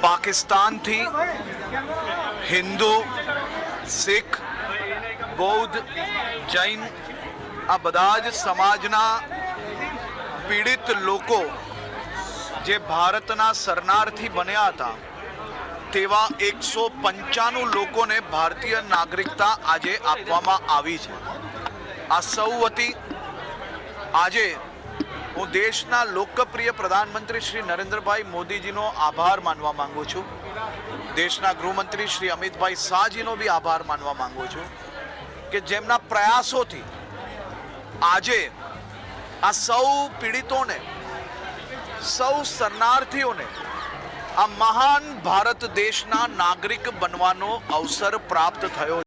पाकिस्तान थी हिंदू सिख बौद्ध जैन आ बधा ज समाजना पीड़ित लोको जे भारतना शरणार्थी बन्या था तेवा 195 लोकोने भारतीय नागरिकता आजे आपवामां आवी छे। आ सौ वती आजे हूँ देशना लोकप्रिय प्रधानमंत्री श्री नरेंद्रभाई मोदीजीनो आभार मानवा मांगू छूं। देशना गृहमंत्री श्री अमितभाई शाहजीनो भी आभार मानवा मांगू छूं कि जेमना प्रयासोथी आजे आ सौ पीड़ितोने सौ शरणार्थीओने आ महान भारत देशना नागरिक बनवानो अवसर प्राप्त थयो।